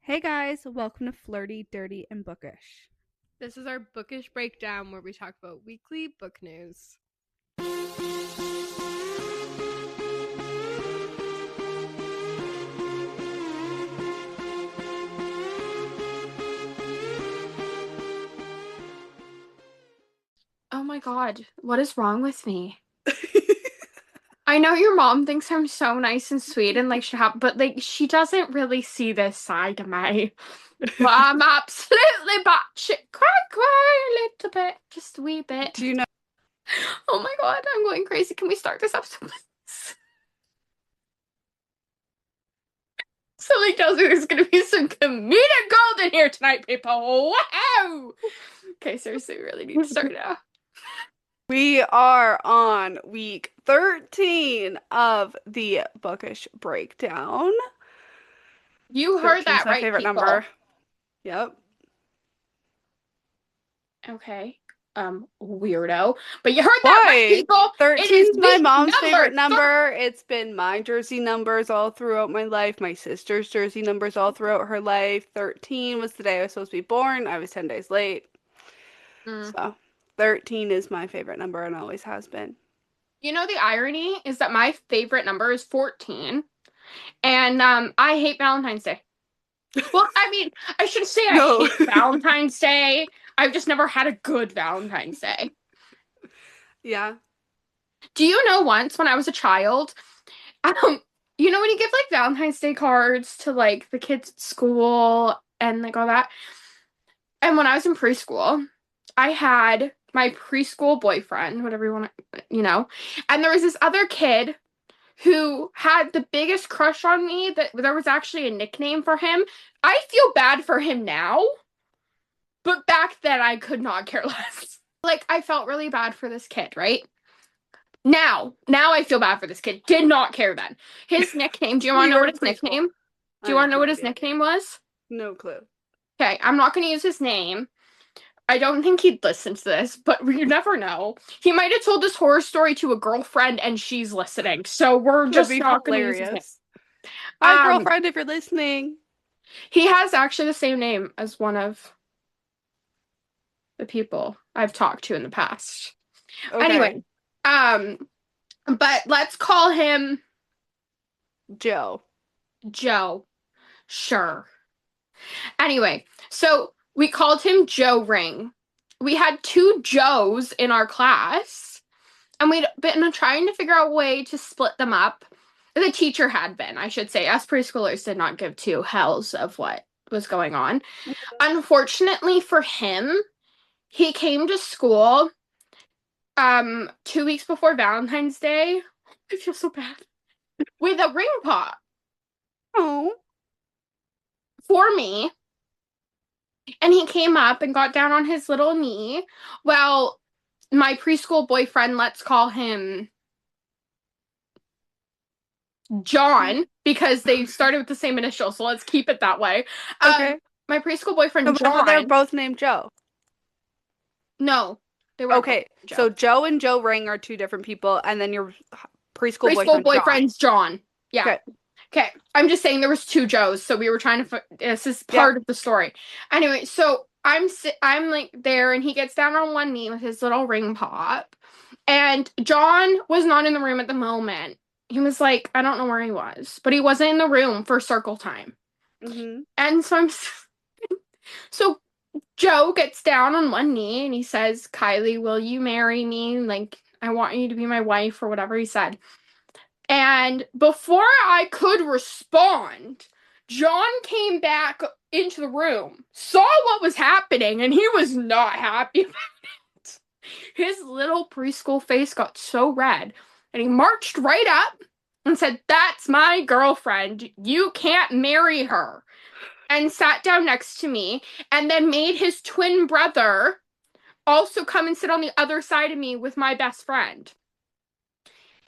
Hey guys, welcome to Flirty, Dirty, and Bookish. This is our Bookish breakdown where we talk about weekly book news. Oh my god, what is wrong with me? I know your mom thinks I'm so nice and sweet and but she doesn't really see this side of me. Well, I'm absolutely batshit cray a little bit, just a wee bit. Do you know? Oh my god, I'm going crazy. Can we start this episode, please? Somebody tells me there's gonna be some comedic gold in here tonight, people. Wow! Okay, seriously, we really need to start now. We are on week 13 of the Bookish breakdown. You heard 13's that my right, favorite people. number. Yep. Okay. Weirdo. But you heard that right, people. 13's my mom's favorite number. number. It's been my jersey numbers all throughout my life. My sister's jersey numbers all throughout her life. 13 was the day I was supposed to be born. I was 10 days late. So 13 is my favorite number and always has been. You know, the irony is that my favorite number is 14. And I hate Valentine's Day. Well, I mean, I should say I hate Valentine's Day. I've just never had a good Valentine's Day. Yeah. Do you know once when I was a child, you know when you give like Valentine's Day cards to like the kids at school and like all that? And when I was in preschool, I had my preschool boyfriend, whatever you want to, and there was this other kid who had the biggest crush on me that there was actually a nickname for him. I feel bad for him now, but back then I could not care less. Like, I felt really bad for this kid, right? Now I feel bad for this kid. Did not care then. His nickname, do you want to know what his nickname? Do you want to know what his nickname was? No clue. Okay, I'm not going to use his name. I don't think he'd listen to this, but you never know. He might have told this horror story to a girlfriend and she's listening, so we're just not going to use his name. Hi, girlfriend, if you're listening. He has actually the same name as one of the people I've talked to in the past. Okay. Anyway, but let's call him Joe. Sure. Anyway, so we called him Joe Ring. We had 2 Joes in our class, and we'd been trying to figure out a way to split them up. The teacher had been, I should say. Us preschoolers did not give 2 hells of what was going on. Unfortunately for him, he came to school 2 weeks before Valentine's Day. I feel so bad. With a ring pop. Oh. For me. And he came up and got down on his little knee. Well, my preschool boyfriend, let's call him John, because they started with the same initial, so let's keep it that way. Okay. My preschool boyfriend, John. They're both named Joe. No, they weren't. Okay, so Joe and Joe Ring are 2 different people, and then your preschool boyfriend's John. Yeah. Okay. I'm just saying there was 2 Joes, so we were trying to. This is part of the story. Anyway, so I'm like there, and he gets down on one knee with his little ring pop, and John was not in the room at the moment. He was like, I don't know where he was, but he wasn't in the room for circle time. Mm-hmm. And so Joe gets down on one knee and he says, Kylie, will you marry me? Like, I want you to be my wife, or whatever he said. And before I could respond, John came back into the room, saw what was happening, and he was not happy about it. His little preschool face got so red, and he marched right up and said, that's my girlfriend. You can't marry her. And sat down next to me, and then made his twin brother also come and sit on the other side of me with my best friend.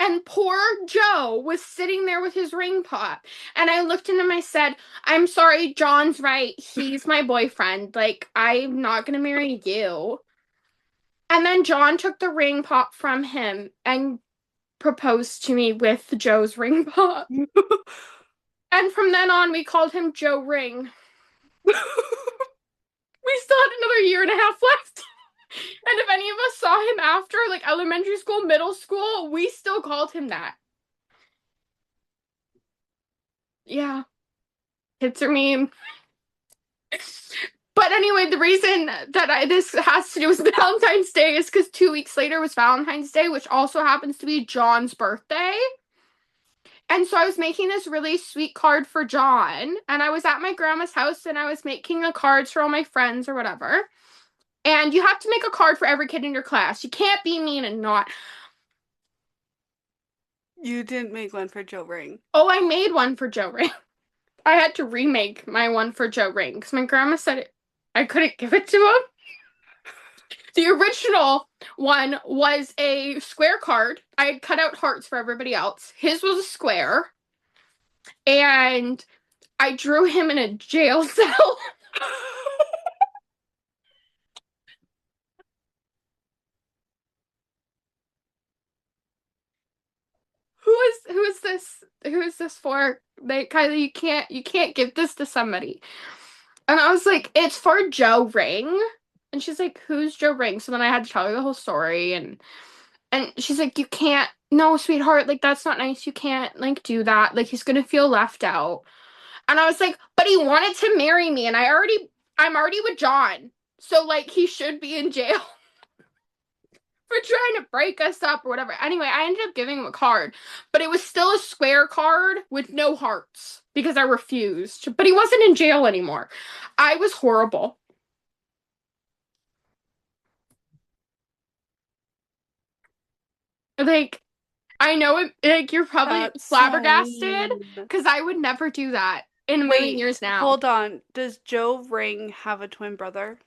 And poor Joe was sitting there with his ring pop. And I looked at him, I said, I'm sorry, John's right. He's my boyfriend. Like, I'm not going to marry you. And then John took the ring pop from him and proposed to me with Joe's ring pop. And from then on, we called him Joe Ring. We still had another year and a half left. And if any of us saw him after, like elementary school, middle school, we still called him that. Yeah. Kids are mean. But anyway, the reason that this has to do with Valentine's Day is because 2 weeks later was Valentine's Day, which also happens to be John's birthday. And so I was making this really sweet card for John, and I was at my grandma's house and I was making the cards for all my friends or whatever. And you have to make a card for every kid in your class. You can't be mean and not. You didn't make one for Joe Ring. Oh, I made one for Joe Ring. I had to remake my one for Joe Ring because my grandma said I couldn't give it to him. The original one was a square card. I had cut out hearts for everybody else. His was a square. And I drew him in a jail cell. Who is this? Who is this for? Like, Kylie, you can't give this to somebody. And I was like, it's for Joe Ring. And she's like, who's Joe Ring? So then I had to tell her the whole story, and she's like, you can't, no, sweetheart, like that's not nice. You can't like do that. Like he's gonna feel left out. And I was like, but he wanted to marry me, and I'm already with John. So like he should be in jail for trying to break us up or whatever. Anyway, I ended up giving him a card, but it was still a square card with no hearts because I refused. But he wasn't in jail anymore. I was horrible. Like, I know it, like you're probably That's flabbergasted so because I would never do that in a million years now. Hold on. Does Joe Ring have a twin brother?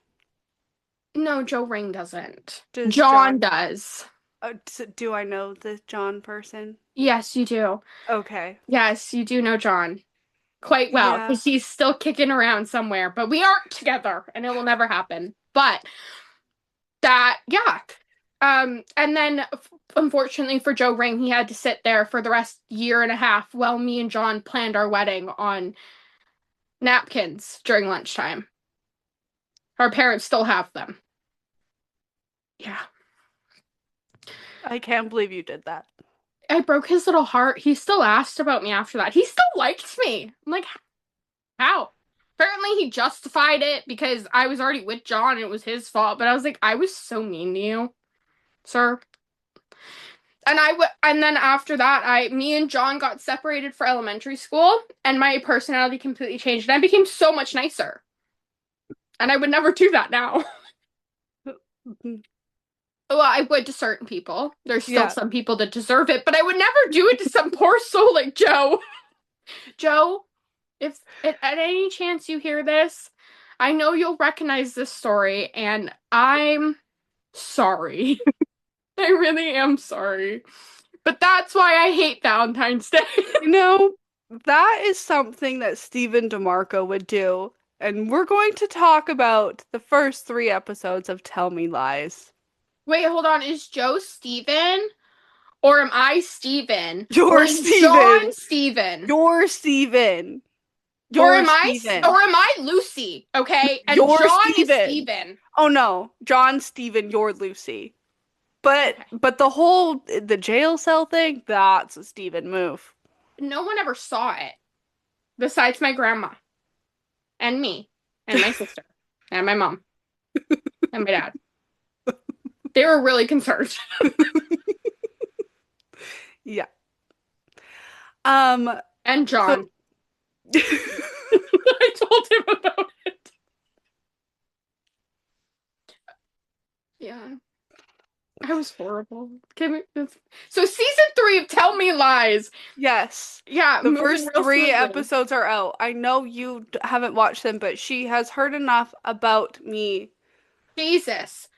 No, Joe Ring doesn't. Does John does. Do I know the John person? Yes, you do. Okay. Yes, you do know John quite well Yeah. because he's still kicking around somewhere, but we aren't together and it will never happen. But that, yeah. And then unfortunately for Joe Ring, he had to sit there for the rest year and a half while me and John planned our wedding on napkins during lunchtime. Our parents still have them. Yeah. I can't believe you did that. I broke his little heart. He still asked about me after that. He still liked me. I'm like, how? Apparently he justified it because I was already with John and it was his fault. But I was like, I was so mean to you, sir. And then after that, me and John got separated for elementary school, and my personality completely changed, and I became so much nicer. And I would never do that now. Well, I would to certain people. There's still some people that deserve it, but I would never do it to some poor soul like Joe. Joe, if at any chance you hear this, I know you'll recognize this story, and I'm sorry. I really am sorry. But that's why I hate Valentine's Day. You know, that is something that Stephen DeMarco would do. And we're going to talk about the first 3 episodes of Tell Me Lies. Wait, hold on. Is Joe Steven? Or am I Steven? You're Steven. John Steven. You're Steven. Or am I Lucy? Okay, and you're John Steven. is Steven. Oh no, John Steven, you're Lucy. But Okay. but the jail cell thing, that's a Steven move. No one ever saw it. Besides my grandma. And me. And my sister. And my mom. And my dad. They were really concerned. Yeah. And John. I told him about it. Yeah. I was horrible. So season 3 of Tell Me Lies. Yes. Yeah. The first 3 episodes are out. I know you haven't watched them, but she has heard enough about me. Jesus.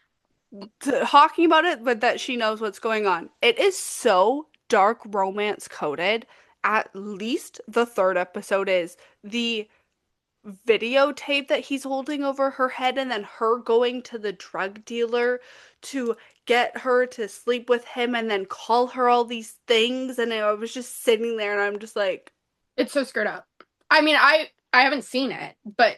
Talking about it, but that she knows what's going on. It is so dark romance coded. At least the 3rd episode is the videotape that he's holding over her head, and then her going to the drug dealer to get her to sleep with him and then call her all these things. And I was just sitting there and I'm just like, it's so screwed up. I mean, I haven't seen it, but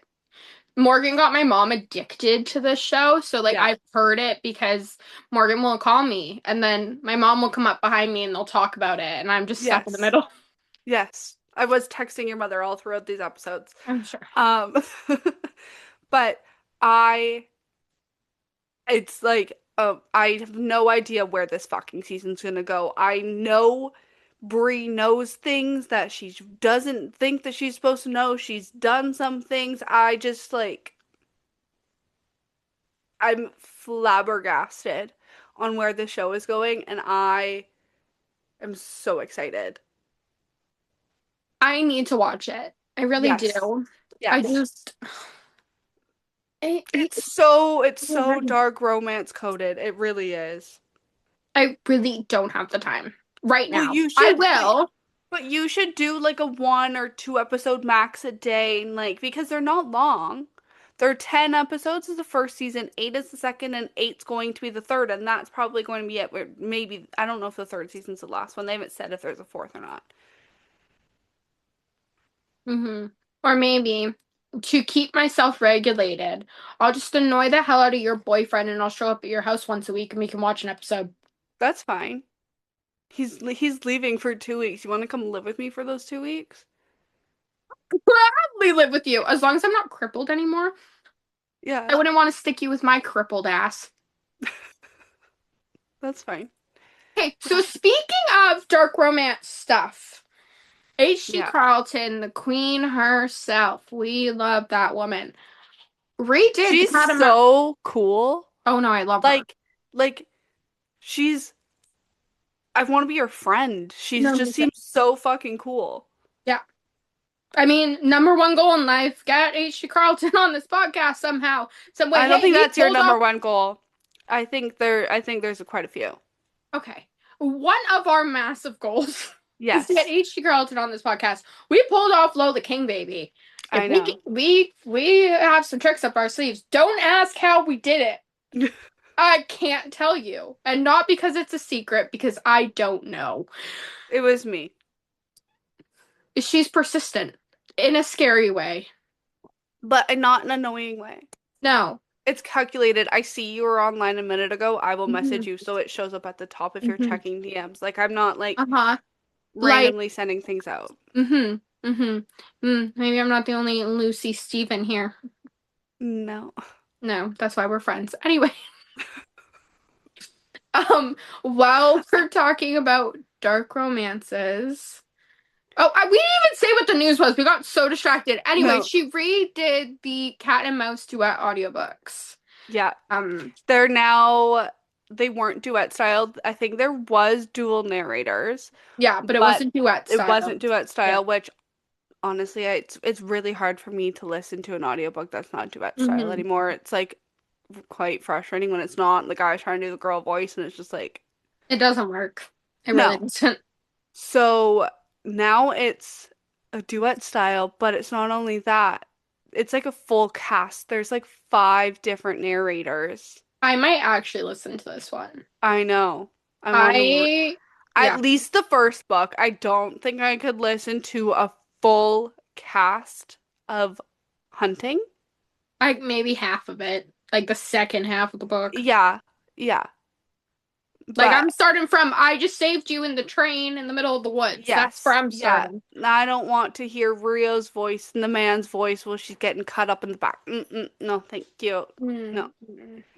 Morgan got my mom addicted to this show. So, like, Yeah. I've heard it because Morgan will call me and then my mom will come up behind me and they'll talk about it. And I'm just stuck in the Yes. middle. Yes. I was texting your mother all throughout these episodes. I'm sure. Um, but I, it's like, I have no idea where this fucking season's gonna go. I know Brie knows things that she doesn't think that she's supposed to know. She's done some things. I just like, I'm flabbergasted on where the show is going, and I am so excited. I need to watch it. I really Yes. do. I Yes. just, It's so dark romance coded. It really is. I really don't have the time right Well, now. you I should, will. but you should do like a 1 or 2 episode max a day, and like because they're not long. They're 10 episodes is the first season, 8 is the second, and 8's going to be the third, and that's probably going to be it. Maybe I don't know if the third season's the last one. They haven't said if there's a fourth or not. Or maybe to keep myself regulated, I'll just annoy the hell out of your boyfriend and I'll show up at your house once a week and we can watch an episode. That's fine. He's leaving for 2 weeks. You want to come live with me for those 2 weeks? Gladly live with you as long as I'm not crippled anymore. Yeah, I wouldn't want to stick you with my crippled ass. that's fine. Okay, so speaking of dark romance stuff, H.G. Yeah. Carlton, the queen herself, we love that woman. Redid the She's Cat and Mouse. so cool. Oh no, I love her. Like she's I want to be her friend. She No, just seems so fucking cool. yeah. I mean, number one goal in life, get H.G. Carlton on this podcast somehow. Some way. I don't Hey, think we that's your pulled number off. one goal. I think there's quite a few. Okay. One of our massive goals is to get Yes, H.G. Carlton on this podcast. We pulled off Lola King, baby. If I know. we have some tricks up our sleeves. Don't ask how we did it. I can't tell you. And not because it's a secret, because I don't know. It was me. She's persistent in a scary way. But not in an annoying way. No. It's calculated. I see you were online a minute ago. I will Mm-hmm. message you so it shows up at the top if you're Mm-hmm. checking DMs. Like I'm not like Uh-huh. Like, randomly sending things out. mm-hmm. Mm-hmm. Maybe I'm not the only Lucy Steven here. No. No, that's why we're friends. Anyway, while we're talking about dark romances. Oh, we didn't even say what the news was. We got so distracted. Anyway, No. she redid the Cat and Mouse duet audiobooks. Yeah. They weren't duet styled. I think there was dual narrators, Yeah, but it but wasn't duet it style. wasn't duet style, Yeah. which honestly, it's really hard for me to listen to an audiobook that's not duet style Mm-hmm. anymore. It's like quite frustrating when it's not the guy trying to do the girl voice and it's just like It doesn't work. It really no. doesn't. So now it's a duet style, but it's not only that. It's like a full cast. There's like 5 different narrators. I might actually listen to this one. I know. At Yeah, least the first book. I don't think I could listen to a full cast of hunting. maybe half of it, like the second half of the book. Yeah, yeah. Like But I'm starting from I just saved you in the train in the middle of the woods. That's where yes, I'm yeah. starting. I don't want to hear Rio's voice and the man's voice while she's getting cut up in the back. No, thank you. No,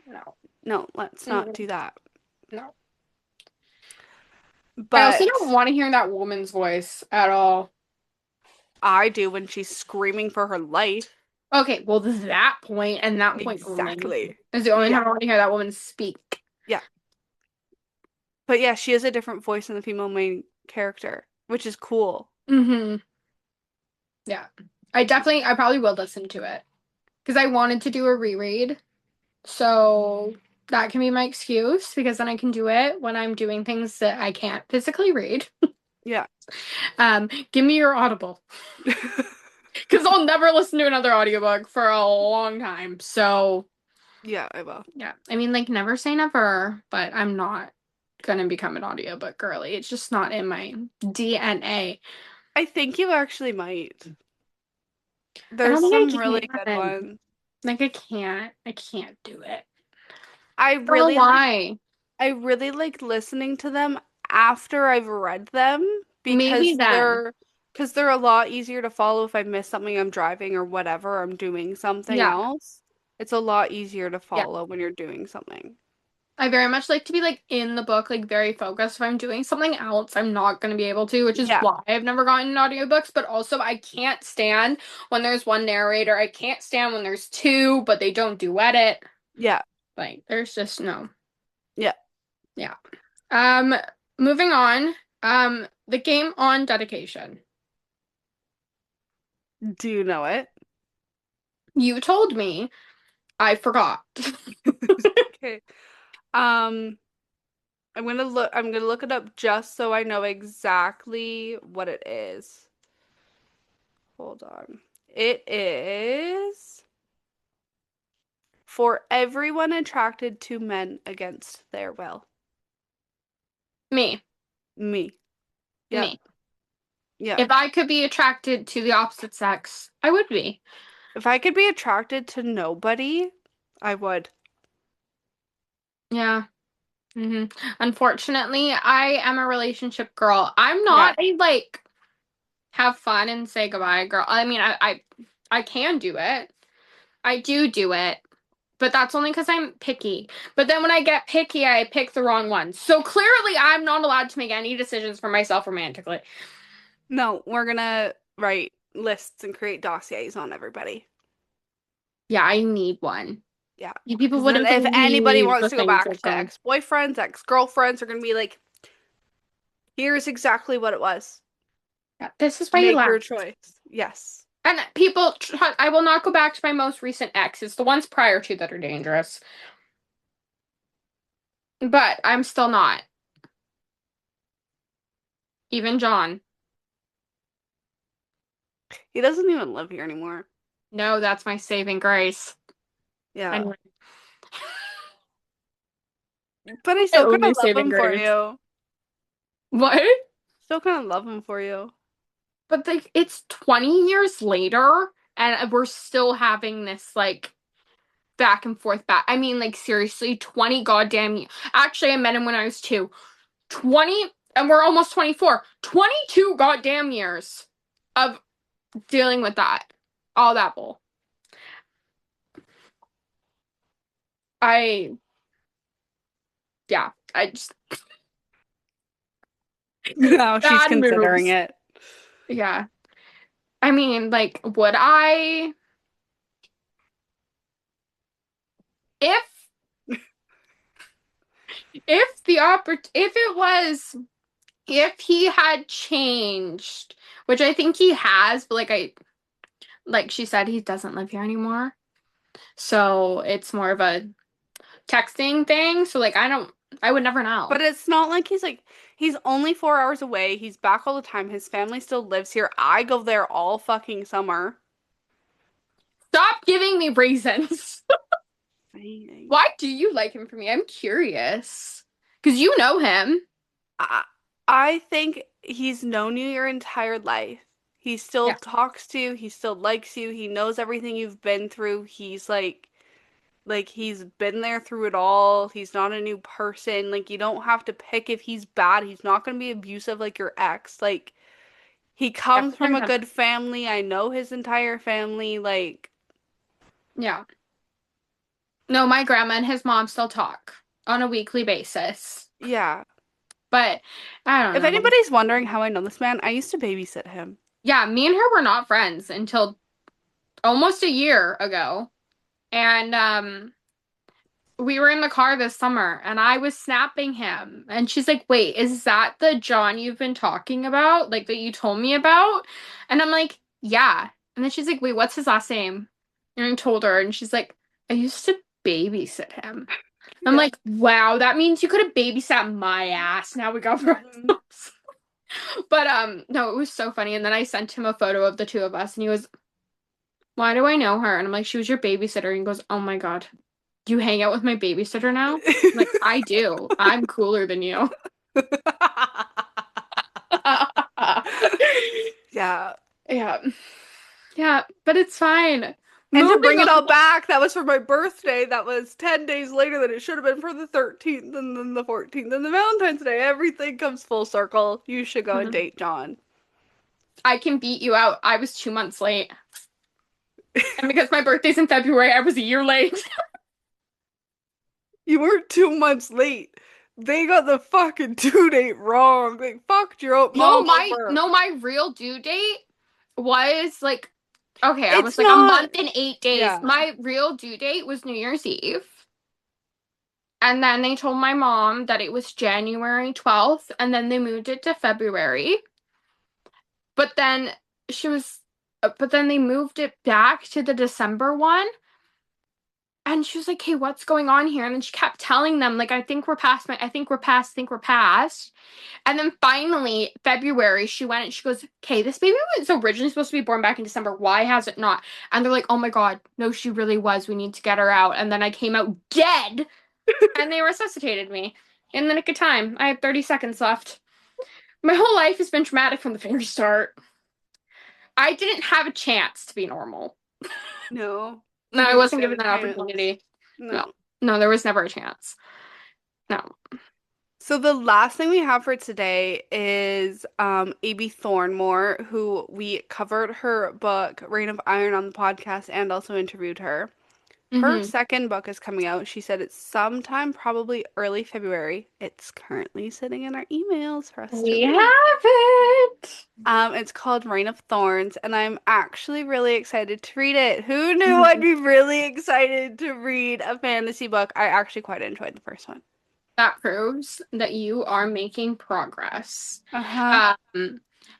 No. no, let's not do that. No. I also But don't want to hear that woman's voice at all. I do when she's screaming for her life. Okay, well, that point and that point Exactly. only is the only Yeah. time I want to hear that woman speak. Yeah. But yeah, she has a different voice than the female main character, which is cool. Mm-hmm. Yeah. I probably will listen to it. Because I wanted to do a reread. So that can be my excuse, because then I can do it when I'm doing things that I can't physically read. Yeah. Give me your Audible. Because I'll never listen to another audiobook for a long time. So Yeah, I will. yeah. I mean, like, never say never, but I'm not gonna become an audiobook girly. It's just not in my DNA. I think you actually might. I There's don't think some I really good can. ones. Like I can't do it. I I don't know really like why. I really like listening to them after I've read them Maybe then. because they're a lot easier to follow if I miss something I'm driving or whatever, I'm doing something Yeah. else. It's a lot easier to Yeah. follow when you're doing something. I very much like to be like in the book, like very focused. If I'm doing something else, I'm not going to be able to, which is Yeah. why I've never gotten audiobooks. But also, I can't stand when there's one narrator. I can't stand when there's two, but they don't duet it. Yeah. Like, there's just no. Yeah. Yeah. Um, moving on. The game on dedication. Do you know it? You told me. I forgot. Okay. Um, I'm gonna look it up just so I know exactly what it is. Hold on. It is for everyone attracted to men against their will. Me. Me. Yep. Me. Yep. If I could be attracted to the opposite sex, I would be. If I could be attracted to nobody, I would. Yeah. Unfortunately, I am a relationship girl. I'm Yeah. not a like have fun and say goodbye girl. I mean, I can do it. I do it, but that's only because I'm picky. But then when I get picky, I pick the wrong one. So clearly, I'm not allowed to make any decisions for myself romantically. No, we're gonna write lists and create dossiers on everybody. Yeah, I need one. Yeah. You people Because then wouldn't if anybody believe wants the to go things back I've to done. ex-boyfriends, ex-girlfriends, are gonna be like, here's exactly what it was. Yeah, this is why you Make laugh. your choice. Yes. And people, I will not go back to my most recent ex. It's the ones prior to that are dangerous. But I'm still not. Even John. He doesn't even live here anymore. No, that's my saving grace. Yeah. Anyway, But I my still kind only of love saving him for grace. you. What? Still kind of love him for you. But like, it's 20 years later, and we're still having this like back and forth back. I mean, like seriously, 20 goddamn years. Actually, I met him when I was 2. 20, and we're almost 24. 22 goddamn years of dealing with that. All that bull. I, yeah, I just, Now she's bad considering moves. it. Yeah. I mean, like, would I, if, if it was, if he had changed, which I think he has, but like she said, he doesn't live here anymore. So it's more of a texting thing. So, like, I would never But know. it's not like he's only 4 hours away. He's back all the time. His family still lives here. I go there all fucking summer. Stop giving me reasons. Dang. Why do you like him for me? I'm curious. Because you know him. I, I think he's known you your entire life. He still Yeah, talks to you. He still likes you. He knows everything you've been through. He's like he's been there through it all. He's not a new person. Like you don't have to pick if he's bad. He's not going to be abusive like your ex. Like he yeah, comes from a never. good family. I know his entire family. Like Yeah. No, my grandma and his mom still talk on a weekly basis. yeah. But I don't If know. anybody's wondering how I know this man, I used to babysit him. Yeah, me and her were not friends until almost a year ago. And we were in the car this summer and I was snapping him. And she's like, "Wait, is that the John you've been talking about? Like that you told me about?" And I'm like, "Yeah." And then she's like, "Wait, what's his last name?" And I told her and she's like, "I used to babysit him." I'm Yeah. like, "Wow, that means you could have babysat my ass. Now we got for Mhm. ourselves." But no, it was so funny. And then I sent him a photo of the two of us and he was, "Why do I know her?" And I'm like, "She was your babysitter." And he goes, "Oh my God. You hang out with my babysitter now?" I'm like, "I do. I'm cooler than you." Yeah. Yeah. Yeah, but it's fine. And to Moving bring it it all all back, that was for my birthday. That was 10 days later than it should have been for the 13th and then the 14th and the Valentine's Day. Everything comes full circle. You should go and back. date John. I can beat you out. I was 2 months late. And because my birthday's in February, I was a year late. You were 2 months late. They got the fucking due date wrong. They fucked your No, mom my over. no, my real due date was like, okay, I It's was like a not. month and 8 days. Yeah. My real due date was New Year's Eve. And then they told my mom that it was January 12th, and then they moved it to February. But then she was, but then they moved it back to the December one. And she was like, hey, what's going on here? And then she kept telling them, like, I think we're past. I think we're past. And then finally, February, she went and she goes, okay, this baby was originally supposed to be born back in December. Why has it not? And they're like, oh my God, no, she really was. We need to get her out. And then I came out dead and they resuscitated me in the nick of time. I had 30 seconds left. My whole life has been traumatic from the very start. I didn't have a chance to be normal. No. No, You I didn't wasn't get given a that chance. opportunity. No, No. no, there was never a chance. No. So the last thing we have for today is AB Thornmoor, who we covered her book Reign of Iron on the podcast and also interviewed her. Her Mm-hmm. second book is coming out. She said it's sometime probably early February. It's currently sitting in our emails for us to We read. have it. It's called Reign of Thorns, and I'm actually really excited to read it. Who knew I'd be really excited to read a fantasy book? I actually quite enjoyed the first one. That proves that you are making progress. Uh-huh.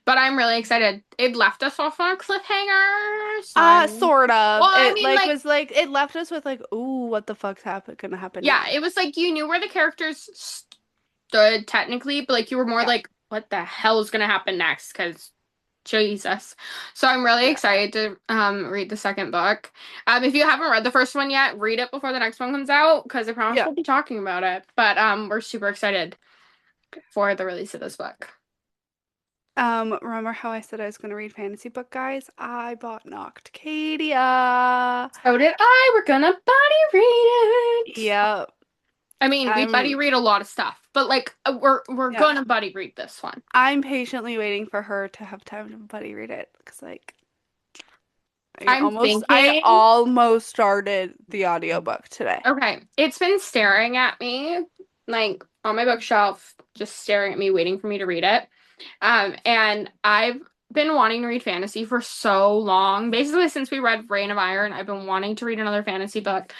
But I'm really excited. It left us off on a cliffhanger, so I'm. Sort of. Well, I It mean, like like, was like it left us with like, ooh, what the fuck's gonna happen yeah, next? it was like you knew where the characters stood technically, but like you were more Yeah, like, what the hell is gonna happen next? Because Jesus. So I'm really yeah, excited to read the second book. If you haven't read the first one yet, read it before the next one comes out because I promise yeah. we'll be talking about it. But we're super excited for the release of this book. Remember how I said I was gonna read fantasy book, guys? I bought Noctadia. So did I. We're gonna buddy read it. Yep. I mean, we buddy I'm read a lot of stuff, but like we're yeah. gonna buddy read this one. I'm patiently waiting for her to have time to buddy read it because like I'm I thinking, almost started the audiobook today. okay, it's been staring at me like on my bookshelf, just staring at me, waiting for me to read it. And I've been wanting to read fantasy for so long. Basically, since we read Reign of Iron, I've been wanting to read another fantasy book.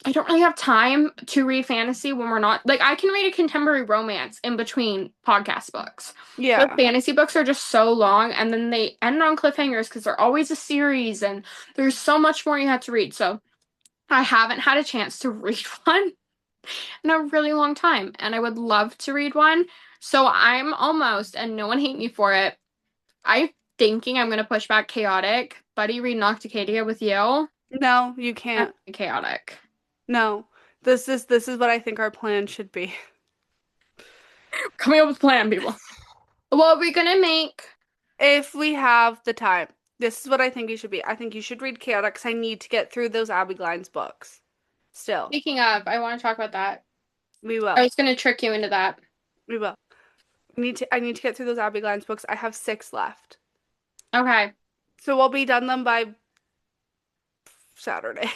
I don't really have time to read fantasy when we're not like I can read a contemporary romance in between podcast books. But Yeah. fantasy books are just so long and then they end on cliffhangers because they're always a series and there's so much more you have to read. So I haven't had a chance to read one in a really long time and I would love to read one. So I'm almost, and no one hate me for it. I'm thinking I'm gonna push back Chaotic, Buddy read Nocticadia with you. No, you can't. Chaotic. No. This is what I think our plan should be. Coming up with a plan, people. What are we gonna make? If we have the time. This is what I think you should be. I think you should read Chaotic because I need to get through those Abby Glines books. Still. Speaking of, I want to talk about that. We will. I was gonna trick you into that. We will. I need to get through those Abby Glines books. I have 6 left. Okay. So we'll be done them by Saturday.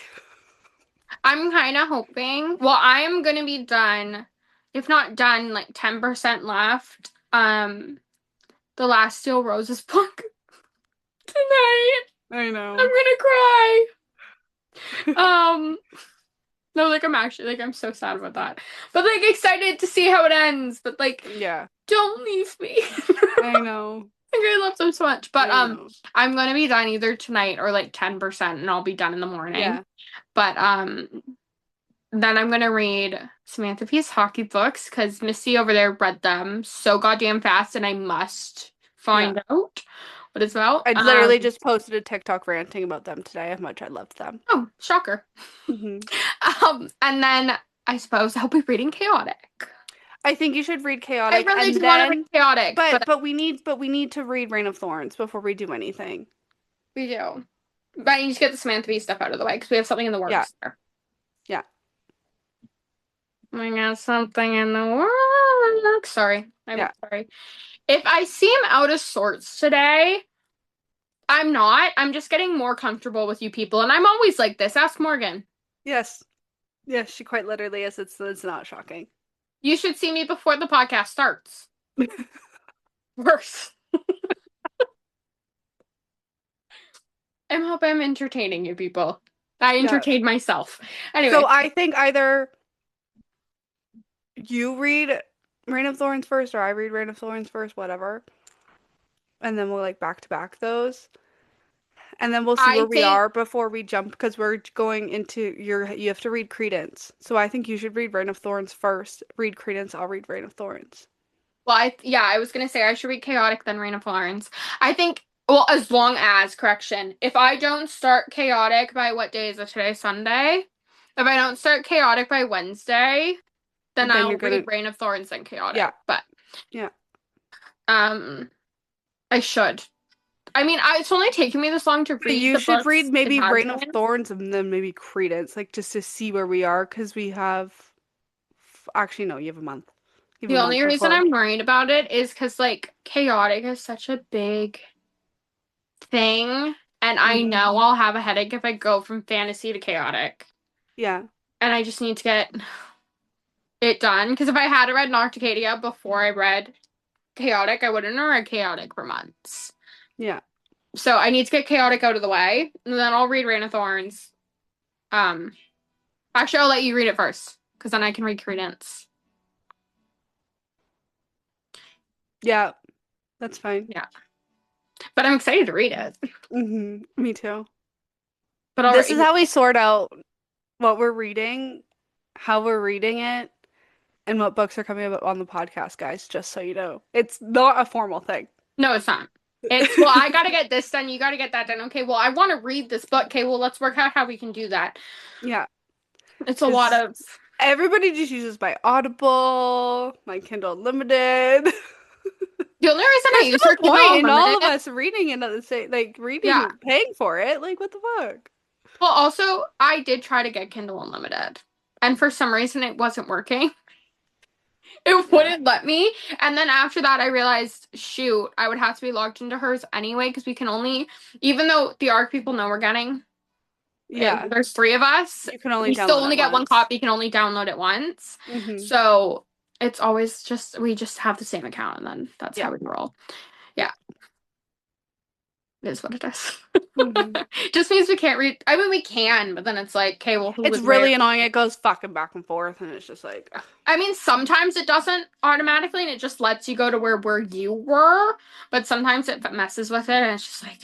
I'm kind of hoping. Well, I'm gonna be done, if not done, like 10% left. The Last Steel Roses book tonight. I I'm know. gonna cry. Um, no, like I'm actually like I'm so sad about that, but like excited to see how it ends. But like, Yeah. don't leave me. I know. Like, I love them so much. But I know. I'm gonna be done either tonight or like 10%, and I'll be done in the morning. Yeah. But then I'm gonna read Samantha P's hockey books because Missy over there read them so goddamn fast, and I must find out what it's about. I literally just posted a TikTok ranting about them today, how much I loved them. Oh, shocker. Hmm. And then I suppose I'll be reading Chaotic. I think you should read I Chaotic really and do want to read Chaotic, but we need to read Reign of Thorns before we do anything. we do. But I need to get the Samantha Bee stuff out of the way because we have something in the Yeah. works there. Yeah. We got something in the works. Sorry. I'm Yeah. sorry. If I seem out of sorts today, I'm not. I'm just getting more comfortable with you people. And I'm always like this. Ask Morgan. Yes. Yes, she quite literally is. It's not shocking. You should see me before the podcast starts. Worse. I hope I'm entertaining you people. I entertained myself. Anyway. So I think either you read Reign of Thorns first or I read Reign of Thorns first, whatever. And then we'll like back to back those. And then we'll see I where we think are before we jump because we're going into you have to read Credence. So I think you should read Reign of Thorns first. Read Credence, I'll read Reign of Thorns. well, I was gonna say I should read Chaotic then Reign of Florence. I think well, as long as correction, if I don't start Chaotic by what day is it today? Sunday. If I don't start Chaotic by Wednesday, then Then I'll you're gonna read Reign of Thorns and Chaotic. Yeah. But Yeah. I should. I mean, it's only taking me this long to read You the should read books maybe it has Reign of been. Thorns and then maybe Credence, like just to see where we are because we have actually no, you have a month. You have The a only month reason before. I'm worried about it is because like Chaotic is such a big thing, and I know I'll have a headache if I go from fantasy to Chaotic. Yeah. And I just need to get it done. Because if I had read Nocticadia before I read Chaotic, I wouldn't have read Chaotic for months. Yeah. So I need to get Chaotic out of the way, and then I'll read Reign of Thorns. Actually, I'll let you read it first, because then I can read Credence. Yeah. That's fine. Yeah. But I'm excited to read it. Me too. But This is how we sort out what we're reading, how we're reading it, and what books are coming up on the podcast, guys, just so you know. It's not a formal thing. No, it's not. It's, well, I gotta get this done, you gotta get that done. Okay, well, I want to read this book. Okay, well, let's work out how we can do that. Yeah. It's a lot of... Everybody just uses my Audible, my Kindle Unlimited. The only reason I use her There's no Kindle point in all of Unlimited... us reading it at the same, like, Yeah. paying for it. Like, what the fuck? Well, also, I did try to get Kindle Unlimited, and for some reason it wasn't working. It wouldn't let me. And then after that, I realized, shoot, I would have to be logged into hers anyway, because we can only, even though the ARC people know we're getting, Yeah. there's 3 of us, You can only we still only get one once. copy, you can only download it once. So it's always just, we just have the same account, and then that's how we roll. Yeah. It is what it is. Just means we can't read. I mean, we can, but then it's like, okay, well, It's really annoying. It goes fucking back and forth, and it's just like. I mean, sometimes it doesn't automatically, and it just lets you go to where you were. But sometimes it messes with it, and it's just like.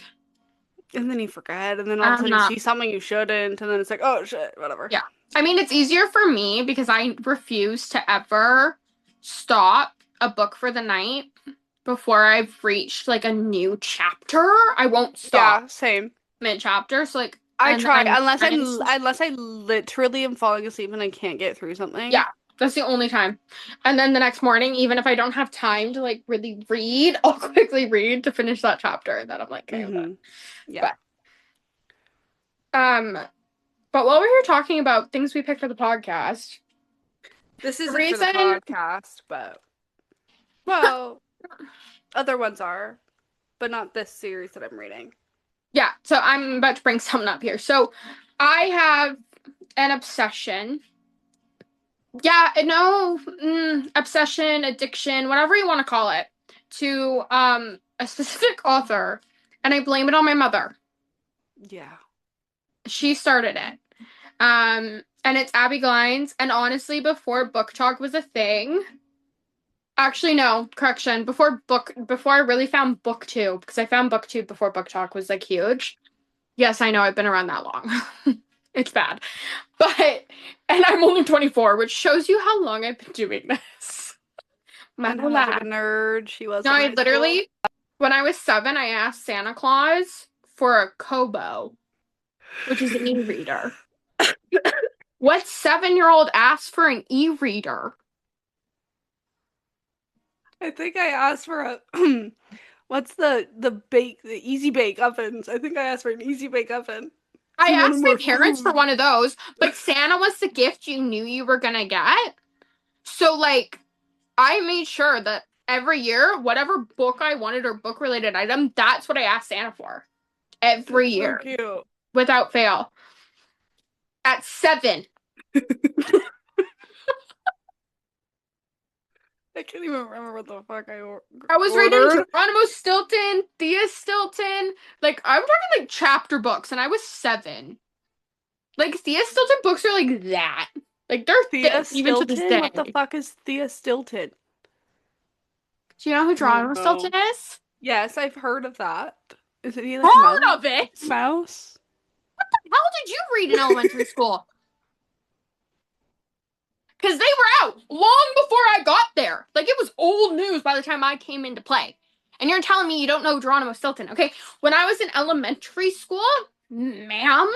And then you forget, and then all of a sudden you see something you shouldn't, and then it's like, oh shit, whatever. Yeah, I mean, it's easier for me because I refuse to ever stop a book for the night before I've reached like a new chapter. I won't stop. Yeah, same. Mid-chapter, so like I try unless I literally am falling asleep and I can't get through something. Yeah, that's the only time. And then the next morning, even if I don't have time to like really read, I'll quickly read to finish that chapter. And then I'm like, okay, yeah. But while we're here talking about things we picked for the podcast, this isn't for the podcast, but well, other ones are, but not this series that I'm reading. Yeah, so I'm about to bring something up here. So I have an obsession. Yeah, no, obsession, addiction, whatever you want to call it, to a specific author, and I blame it on my mother. Yeah. She started it. And it's Abby Glines, and honestly, before Book Talk was a thing, actually, no, correction. Before I really found BookTube, because I found BookTube before Book Talk was like huge. Yes, I know I've been around that long. It's bad. And I'm only 24, which shows you how long I've been doing this. And how much of a nerd she was. No, I literally, when I was 7, I asked Santa Claus for a Kobo, which is an e-reader. What 7-year-old asks for an e-reader? I think I asked for a What's the easy bake ovens? I think I asked for an easy bake oven. I So you wanted asked my more parents for food. one of those, but Santa was the gift you knew you were gonna get. So, like, I made sure that every year, whatever book I wanted or book related item, that's what I asked Santa for. Every That's so year, cute. without fail. At 7. I can't even remember what the fuck I I was reading ordered. Geronimo Stilton, Thea Stilton. Like, I'm talking like chapter books, and I was 7. Like, Thea Stilton books are like that. Like, they're Thea thick, even to this Stilton? What the day. fuck is Thea Stilton? Do you know who Oh Geronimo Stilton no. is? Yes, I've heard of that. Is it he like a Heard mouse? of it? Mouse? How did you read in elementary school? Because they were out long before I got there. Like, it was old news by the time I came into play. And you're telling me you don't know Geronimo Stilton, okay? When I was in elementary school, ma'am,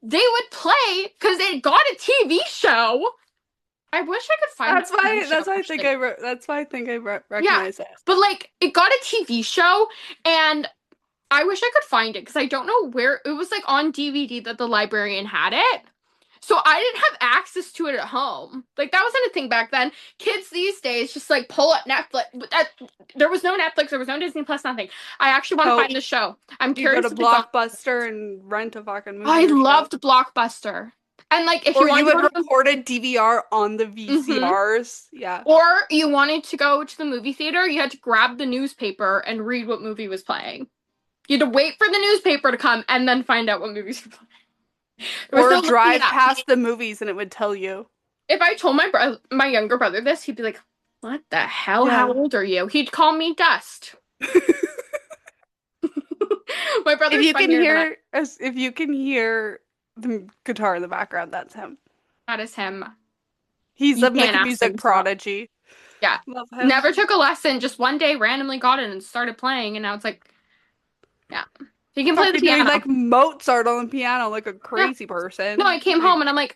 they would play because they got a TV show. I wish I could find That's the TV why. show, That's why I think actually. I Yeah, recognize it. but like it got a TV show, and I wish I could find it because I don't know where it was. Like on DVD that the librarian had it. So I didn't have access to it at home. Like that wasn't a thing back then. Kids these days just like pull up Netflix. There was no Netflix, there was no Disney Plus, nothing. I actually want to So find the show. I'm you go curious to if it's on. Blockbuster and rent a fucking I movie or show. loved Blockbuster. And like if you Or you wanted to would go to the record a DVR on the mm-hmm. VCRs. Yeah. Or you wanted to go to the movie theater, you had to grab the newspaper and read what movie was playing. You had to wait for the newspaper to come and then find out what movies were playing. There was Or no looking it drive up. past the movies and it would tell you. If I told my younger brother this, he'd be like, "What the hell? How Yeah. old are you?" He'd call me Dust. My If brother's you can funnier than I. hear if you can hear the guitar in the background, that's him. That is him. He's You a can't like a ask him music to stop. prodigy. Yeah. Love him. Never took a lesson. Just one day randomly got it and started playing, and now it's like, yeah, he can play the Fucking doing piano. like Mozart on the piano like a Yeah. crazy No, I person. came Like, home and I'm like,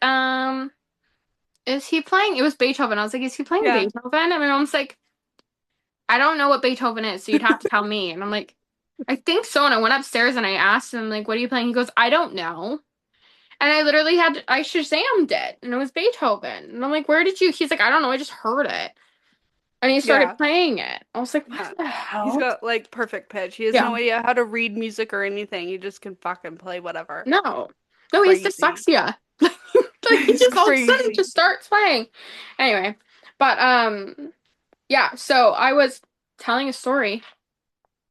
is he playing? It was Beethoven. I was like, is he playing yeah. Beethoven? And my mom's like, I don't know what Beethoven is, so you'd have to tell me. And I'm like, I think so. And I went upstairs and I asked him, like, what are you playing? He goes, I don't know. And I literally I Shazammed it, and it was Beethoven. And I'm like, where did you? He's like, I don't know, I just heard it. And he started Yeah. playing it. I was like, Yeah. what the He's hell? got like perfect pitch. He has Yeah. no idea how to read music or anything. He just can fucking play whatever. No. No, he has Crazy. dyslexia. Like he It's just all of a sudden crazy. just starts playing. Anyway. But yeah, so I was telling a story.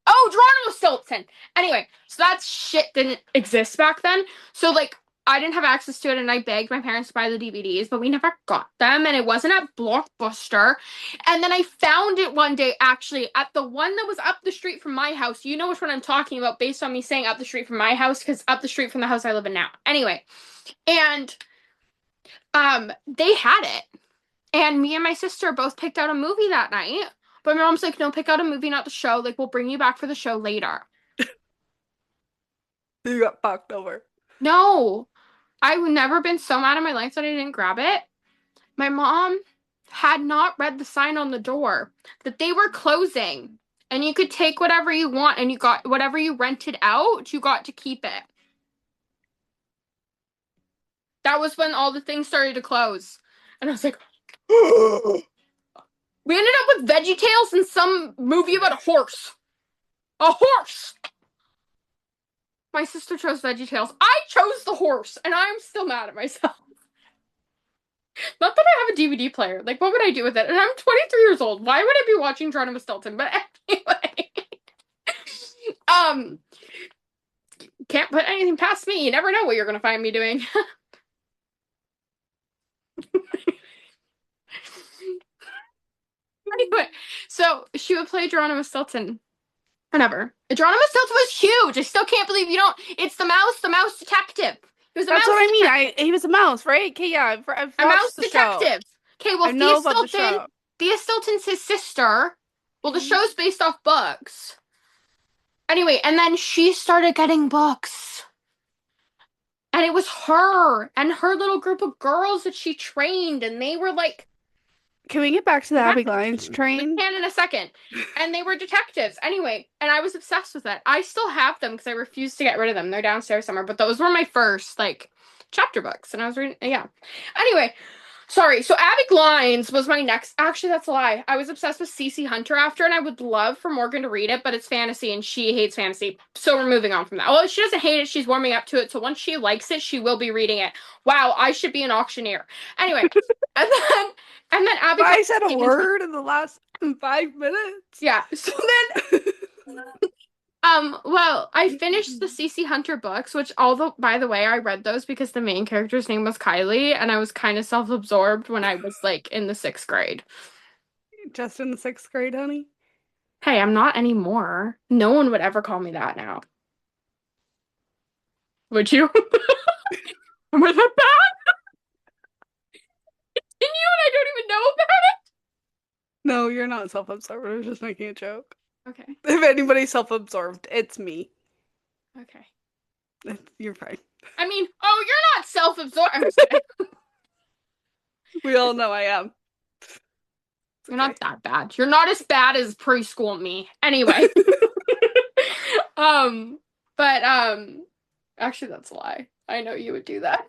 Oh, Geronimo Stilton. Anyway, so that shit didn't exist back then. So like I didn't have access to it and I begged my parents to buy the DVDs, but we never got them and it wasn't at Blockbuster. And then I found it one day actually at the one that was up the street from my house. You know which one I'm talking about based on me saying up the street from my house because up the street from the house I live in now. Anyway, and they had it. And me and my sister both picked out a movie that night. But my mom's like, no, pick out a movie, not the show. Like, we'll bring you back for the show later. You got fucked over. No. I've never been so mad in my life that I didn't grab it. My mom had not read the sign on the door that they were closing. And you could take whatever you want and you got whatever you rented out, you got to keep it. That was when all the things started to close. And I was like, we ended up with VeggieTales and some movie about a horse. A horse! My sister chose VeggieTales. I chose the horse, and I'm still mad at myself. Not that I have a DVD player. Like, what would I do with it? And I'm 23 years old. Why would I be watching Geronimo Stilton? But anyway. Can't put anything past me. You never know what you're going to find me doing. Anyway, so she would play Geronimo Stilton. Whatever. Geronimo Stilton was huge. I still can't believe you don't. It's the mouse detective. He was a That's mouse what I mean. detective. He was a mouse, right? Okay, yeah. I've A mouse watched the show. detective. Okay, well, I know about the show. Thea Stilton's his sister. Well, the show's based off books. Anyway, and then she started getting books. And it was her and her little group of girls that she trained, and they were like Can we get back to the Yeah. Abby Lyons We train? can in a second. And they were detectives. Anyway, and I was obsessed with it. I still have them because I refused to get rid of them. They're downstairs somewhere. But those were my first, like, chapter books. And I was reading, yeah. Anyway, sorry. So Abby Glines was my next. Actually, that's a lie. I was obsessed with CC Hunter after, and I would love for Morgan to read it, but it's fantasy, and she hates fantasy. So we're moving on from that. Well, she doesn't hate it. She's warming up to it. So once she likes it, she will be reading it. Wow, I should be an auctioneer. Anyway, and then Abby I Glines said a came into word in the last 5 minutes. yeah. So then well, I finished the CC Hunter books, which although by the way, I read those because the main character's name was Kylie, and I was kind of self-absorbed when I was like in the 6th grade. Just in the 6th grade, honey. Hey, I'm not anymore. No one would ever call me that now. Would you? Am I that bad? And you and I don't even know about No, you're not self-absorbed. I was just making a joke. it? Okay. If anybody's self-absorbed, it's me. Okay. You're fine. I mean, oh, you're not self-absorbed. I'm just kidding. We all know I am. You're not that bad. You're not as bad as preschool me. Anyway. But actually that's a lie. I know you would do that.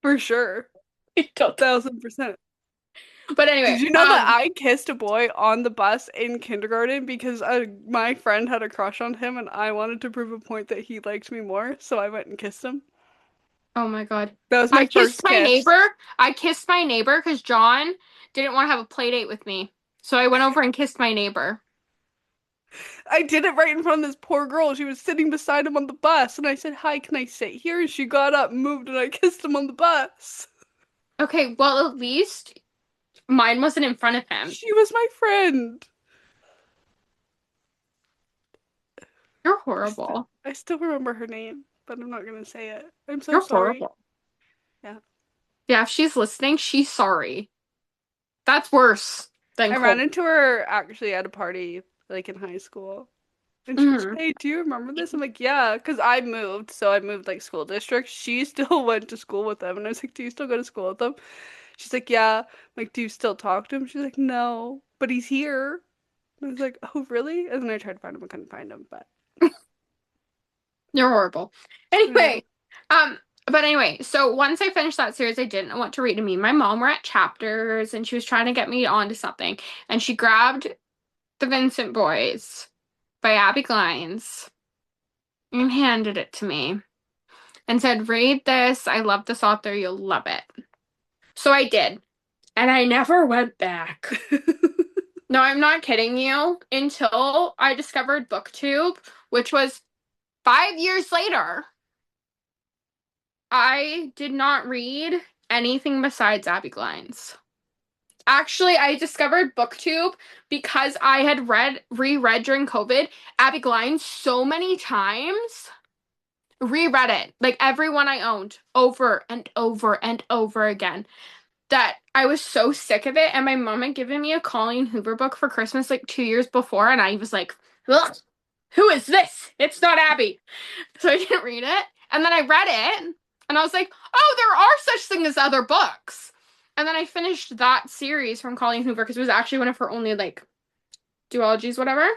For sure. 1000%. But anyway. Did you know that I kissed a boy on the bus in kindergarten because my friend had a crush on him and I wanted to prove a point that he liked me more, so I went and kissed him. Oh my god. That was my first kiss. I kissed my neighbor because John didn't want to have a play date with me. So I went over and kissed my neighbor. I did it right in front of this poor girl. She was sitting beside him on the bus, and I said, "Hi, can I sit here?" And she got up, moved, and I kissed him on the bus. Okay, well, at least mine wasn't in front of him. She was my friend. You're horrible. I still remember her name, but I'm not gonna say it. I'm so You're sorry. horrible. Yeah. Yeah, if she's listening, she's sorry. That's worse than I ran into her actually at a party, like in high school. And she was like, "Hey, do you remember this?" I'm like, "Yeah," because I moved, so I moved like school districts. She still went to school with them, and I was like, "Do you still go to school with them?" She's like, "Yeah." I'm like, "Do you still talk to him?" She's like, "No, but he's here." And I was like, "Oh, really?" And then I tried to find him, I couldn't find him, but you're horrible. Anyway, but anyway, so once I finished that series, I didn't know what to read to me. My mom were at Chapters, and she was trying to get me onto something, and she grabbed The Vincent Boys by Abby Glines and handed it to me and said, "Read this. I love this author. You'll love it." So I did, and I never went back. No, I'm not kidding you. Until I discovered BookTube, which was 5 years later, I did not read anything besides Abby Glines. Actually, I discovered BookTube because I had reread during COVID Abby Glines so many times. Reread it, like every one I owned, over and over and over again, that I was so sick of it. And my mom had given me a Colleen Hoover book for Christmas like 2 years before, and I was like, ugh, who is this? It's not Abby. So I didn't read it. And then I read it, and I was like, oh, there are such things as other books. And then I finished that series from Colleen Hoover because it was actually one of her only like duologies, whatever.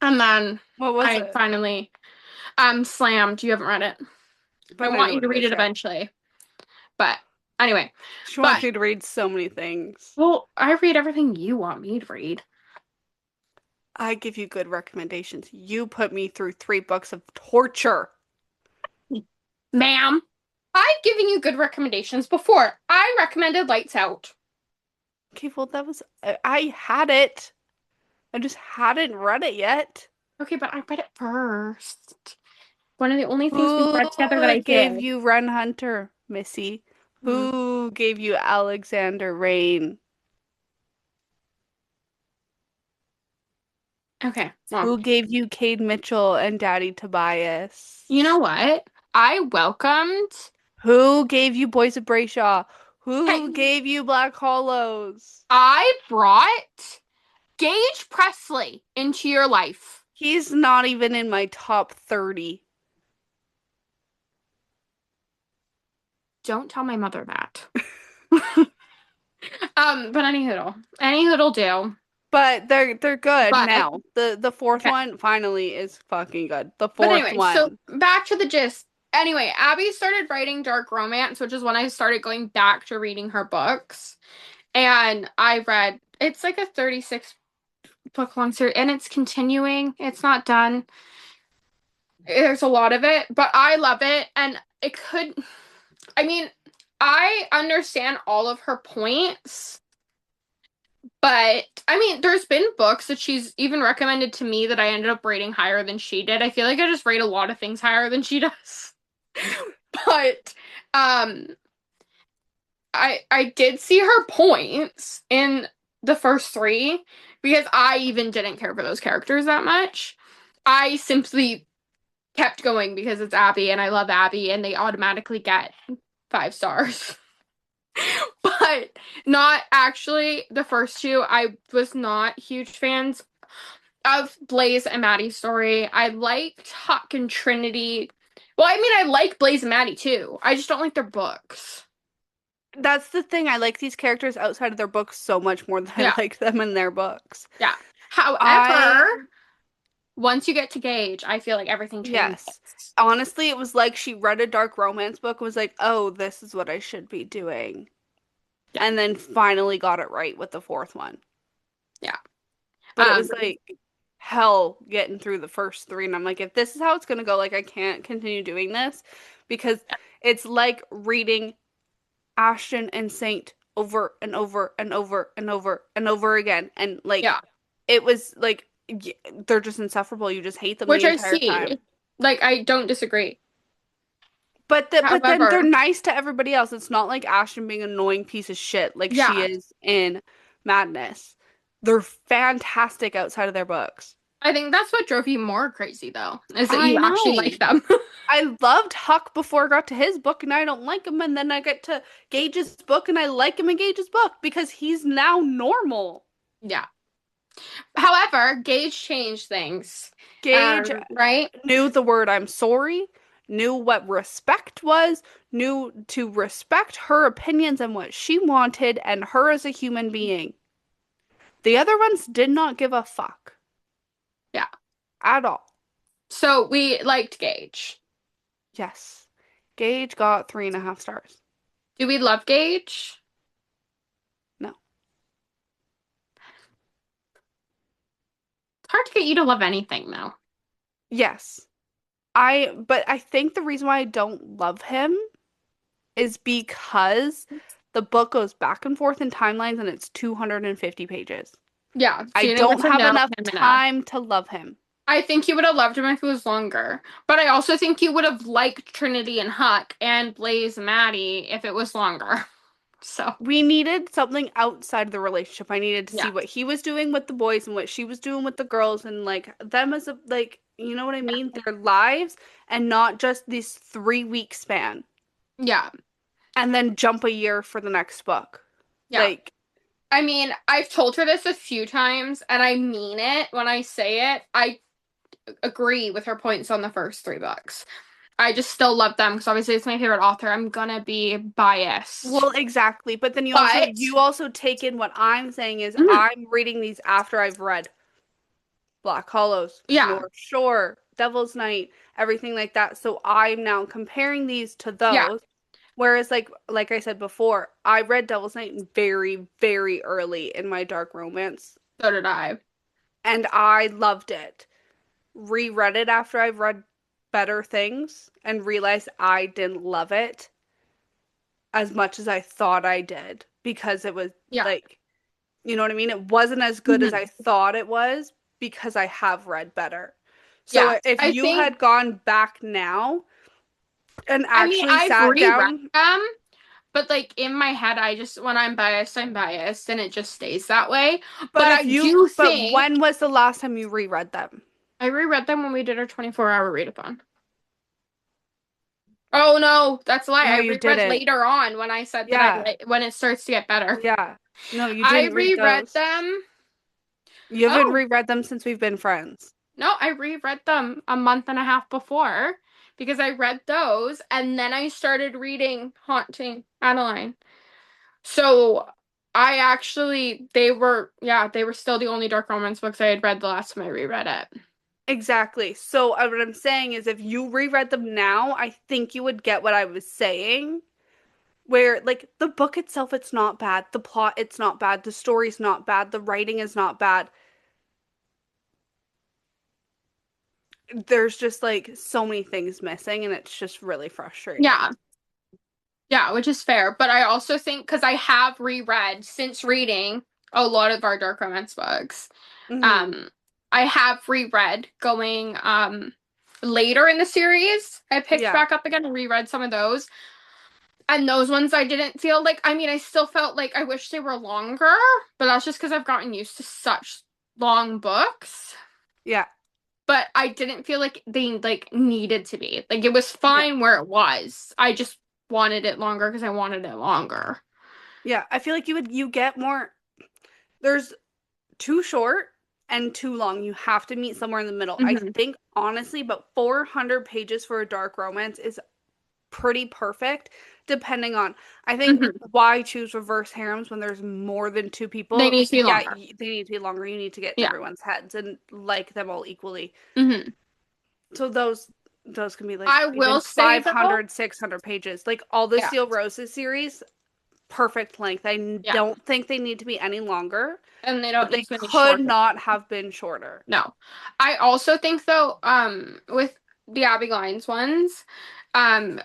And then what was I it? finally Slammed. You haven't read it. But I want you to read it eventually. But anyway. She wants you to read so many things. Well, I read everything you want me to read. I give you good recommendations. You put me through 3 books of torture. Ma'am, I've given you good recommendations before. I recommended Lights Out. Okay, well, that was... I had it. I just hadn't read it yet. Okay, but I read it first. One of the only things we read together that I did. Who gave you Run Hunter, Missy? Who gave you Alexander Rain? Okay. Well, who gave you Cade Mitchell and Daddy Tobias? You know what? I welcomed... Who gave you Boys of Brayshaw? Who gave you Black Hollows? I brought Gage Presley into your life. He's not even in my top 30. Don't tell my mother that. But any hood'll do. But they're good But now. The fourth okay. one finally is fucking good. The But fourth anyway, so one. back to the gist. Anyway, Abby started writing dark romance, which is when I started going back to reading her books. And I read, it's like a 36 book long series, and it's continuing. It's not done. There's a lot of it, but I love it. And it could, I mean, I understand all of her points, but I mean, there's been books that she's even recommended to me that I ended up rating higher than she did. I feel like I just rate a lot of things higher than she does. But um I did see her points in the first three because I even didn't care for those characters that much. I simply kept going because it's Abby and I love Abby and they automatically get 5 stars. But not actually the first two. I was not huge fans of Blaze and Maddie's story. I liked Huck and Trinity. Well, I mean, I like Blaze and Maddie too. I just don't like their books. That's the thing. I like these characters outside of their books so much more than I Yeah, like them in their books. yeah. I, However, once you get to Gage, I feel like everything changes. yes. Honestly, it was like she read a dark romance book and was like, "Oh, this is what I should be doing." Yeah, And then finally got it right with the fourth one. yeah. But it was like hell getting through the first three. And I'm like, if this is how it's gonna go, like I can't continue doing this because it's like reading Ashton and Saint over and over and over and over and over again. And like Yeah, it was like they're just insufferable. You just hate them which the I entire time. see. Like, I don't disagree. But then they're However, nice to everybody else. It's not like Ashton being an annoying piece of shit like she yeah, is in Madness. They're fantastic outside of their books. I think that's what drove you more crazy, though, is that I you actually know. like them. I loved Huck before I got to his book, and I don't like him. And then I get to Gage's book, and I like him in Gage's book because he's now normal. Yeah. However, Gage changed things. Gage Right? knew the word I'm sorry, knew what respect was, knew to respect her opinions and what she wanted, and her as a human being. The other ones did not give a fuck Yeah. at all. So we liked Gage. Yes. Gage got 3.5 stars. Do we love Gage? No. It's hard to get you to love anything, though. Yes. But I think the reason why I don't love him is because the book goes back and forth in timelines and it's 250 pages. Yeah, so I you didn't get don't to have know enough him enough. time to love him. I think you would have loved him if it was longer. But I also think you would have liked Trinity and Huck and Blaze and Maddie if it was longer. So, We needed something outside of the relationship. I needed to see yeah. what he was doing with the boys and what she was doing with the girls and like them as a like, you know what I mean? Their lives and not just this 3 week span Yeah. and then jump a year for the next book. Yeah. Like, I mean, I've told her this a few times and I mean it when I say it. I agree with her points on the first 3 books. I just still love them because obviously it's my favorite author. I'm gonna be biased. well, exactly. But then But you also take in what I'm saying is mhm, I'm reading these after I've read Black Hollows, yeah, North Shore, Devil's Night, everything like that. So I'm now comparing these to yeah, those. Whereas like I said before, I read Devil's Night very, very early in my dark romance so did I. and I loved it. Reread it after I've read better things and realized I didn't love it as much as I thought I did because it was Yeah. like, you know what I mean? It wasn't as good as Mhm. I thought it was because I have read better. Yeah. So if I you think had gone back now and I mean actually I've sat reread down, them, but like in my head I just when I'm biased and it just stays that way. But I do but think when was the last time you reread them? I reread them when we did our 24-hour readathon. Oh no, that's a lie. No, I you reread didn't. later on when I said that Yeah. when it starts to get better. Yeah. No, you I didn't read reread those. them. You haven't Oh, reread them since we've been friends. no, I reread them a month and a half before because I read those and then I started reading Haunting Adeline. So they were still the only dark romance books I had read the last time I reread it. Exactly. So what I'm saying is if you reread them now, I think you would get what I was saying. Where like the book itself, it's not bad. The plot, it's not bad. The story's not bad. The writing is not bad. There's just like so many things missing, and it's just really frustrating. Yeah. Yeah, which is fair. But I also think because I have reread since reading a lot of our dark romance books, Hmm. um, I have reread going later in the series. I picked Yeah. back up again and reread some of those. And those ones I didn't feel like, I mean, I still felt like I wish they were longer, but that's just because I've gotten used to such long books. Yeah. But I didn't feel like they like needed to be. Like it was Yeah. fine where it was. I just wanted it longer because I wanted it longer. Yeah. I feel like you get more. There's too short and too long. You have to meet somewhere in the middle. I Hmm. think honestly, about 400 pages for a dark romance is pretty perfect, depending on. I think Hmm. why choose reverse harems when there's more than two They people? need to be Yeah, longer. they need to be longer. You need to get in Yeah. everyone's heads and like them all equally. Hmm. So those can be like I even will say though, 500, 600 pages. Like all the yeah, Steel Roses series, perfect length. I yeah, don't think they need to be any longer, and they but don't they need to be could shorter. not have been shorter. No, I also think though, with the Abby Lines ones, um,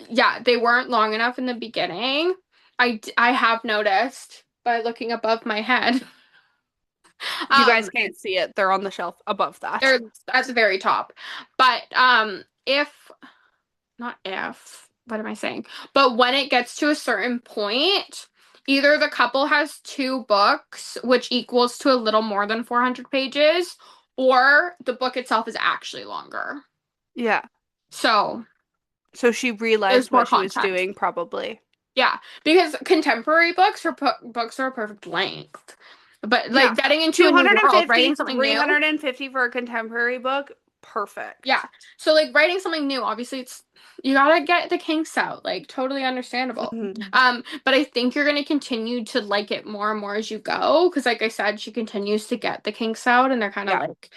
yeah, they weren't long enough in the beginning. I have noticed by looking above my head. You guys Um, can't see it. They're on the shelf above that. they're at the very top. But if not if, what am I saying? But when it gets to a certain point, either the couple has two books, which equals to a little more than 400 pages, or the book itself is actually longer. Yeah. So So she realized there's more what she was content. doing, probably. Yeah, because contemporary books are books are a perfect length. But Yeah. like getting into a new world, 250, writing something new, 350 for a contemporary book. yeah. Perfect. So like writing something new, obviously it's you gotta get the kinks out, like totally understandable. Hmm. But I think you're gonna continue to like it more and more as you go, because like I said, she continues to get the kinks out, and they're kind of Yeah. like,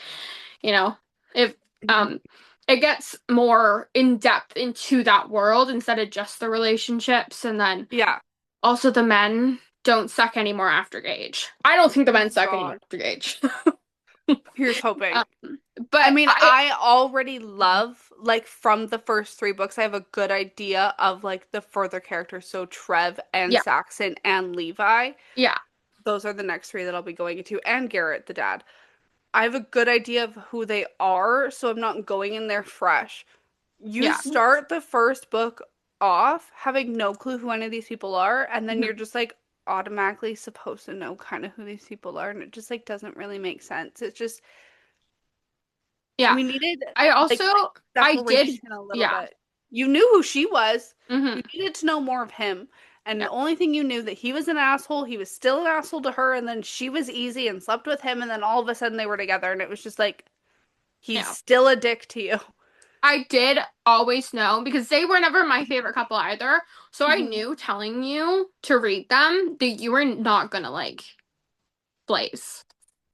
you know, if it gets more in depth into that world instead of just the relationships, and then Yeah. also the men don't suck anymore after Gage. I don't think the men Thank suck anymore God. after Gage. Here's hoping. Um, I but mean, I already love, like, from the first three books, I have a good idea of, like, the further characters. So Trev and yeah, Saxon and Levi. yeah, Those are the next three that I'll be going into, and Garrett, the dad. I have a good idea of who they are, so I'm not going in there fresh. You yeah. start the first book off having no clue who any of these people are, and then you're Mhm. just like automatically supposed to know kind of who these people are, and it just like doesn't really make sense. It's just Yeah. we needed I like also I did separation a little yeah. bit. You knew who she was. You Hmm. needed to know more of him. And Yeah. the only thing you knew that he was an asshole, he was still an asshole to her, and then she was easy and slept with him, and then all of a sudden they were together, and it was just like he's Yeah. still a dick to you. I did always know because they were never my favorite couple either. So I Mhm. knew telling you to read them that you were not gonna like Blaze.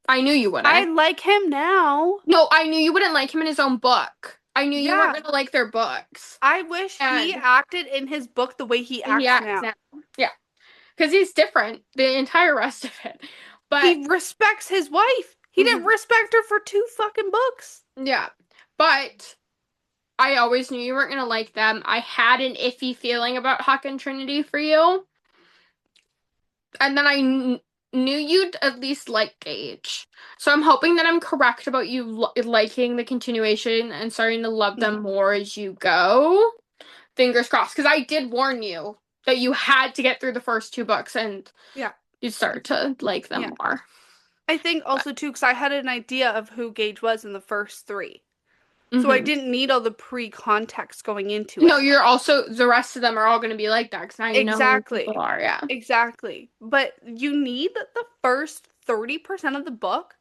I knew you I wouldn't. like him now. No, I knew you wouldn't like him in his own book. I knew you weren't Yeah. gonna like their books. I wish he And acted in his book the way he he acts acts now. now. Yeah. Because he's different the entire rest of it. But He respects his wife. He didn't mhm, respect her for two fucking books. yeah. But I always knew you weren't gonna like them. I had an iffy feeling about Huck and Trinity for you, and then knew you'd at least like Gage. So I'm hoping that I'm correct about you liking the continuation and starting to love them Mhm. more as you go. Fingers crossed, because I did warn you that you had to get through the first two books and Yeah. you'd start to like Yeah. them more. I think But, also too, because I had an idea of who Gage was in the first three. So I mhm. didn't need all the pre-context going into No, it. you're also the rest of them are all going to be like that because now you know who these people Exactly. are. Yeah, Exactly. But you need the first 30% of the book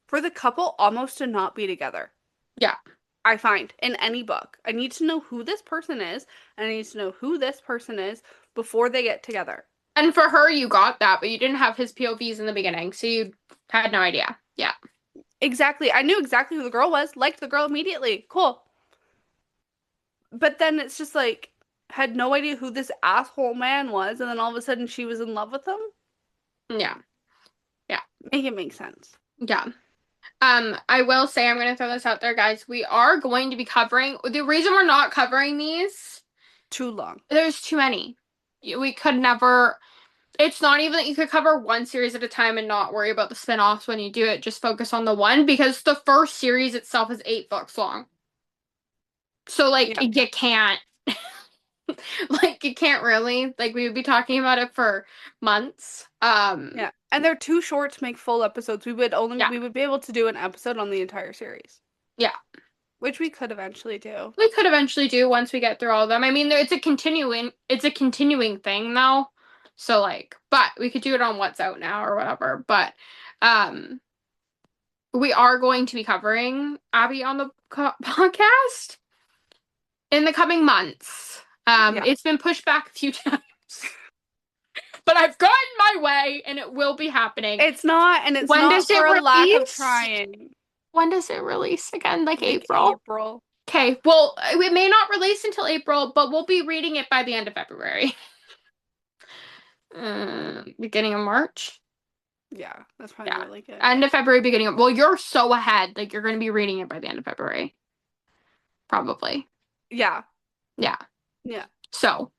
for the couple almost to not be together. yeah, I find in any book. I need to know who this person is, and I need to know who this person is before they get together. And for her, you got that, but you didn't have his POVs in the beginning, so you had no idea. Yeah. Exactly. I knew exactly who the girl was, liked the girl immediately. Cool. But then it's just like, had no idea who this asshole man was, and then all of a sudden she was in love with him? Yeah. Yeah. Make it make sense. Yeah. I will say, I'm going to throw this out there, guys. We are going to be covering, the reason we're not covering these, Too long. there's too many. We could never, it's not even that you could cover one series at a time and not worry about the spin-offs when you do it. Just focus on the one because the first series itself is 8 books long. So, like, Yeah. you can't, like, you can't really, like, we would be talking about it for months. Yeah. And they're too short to make full episodes. Yeah. We would be able to do an episode on the entire series. Yeah. Which we could eventually do. We could eventually do once we get through all of them. I mean, it's a continuing thing though. So like, but we could do it on what's out now or whatever. But we are going to be covering Abby on the podcast in the coming months. Yeah. It's been pushed back a few times. But I've gotten my way and it will be happening. It's not, and it's When not does it for a lack of release? trying. When does it release again? Like Like April? April. Okay, well, it may not release until April, but we'll be reading it by the end of February. Beginning of March. Yeah, that's probably really good. End of February, beginning of, well, you're so ahead. Like, you're going to be reading it by the end of February. Probably. Yeah. Yeah. Yeah. So,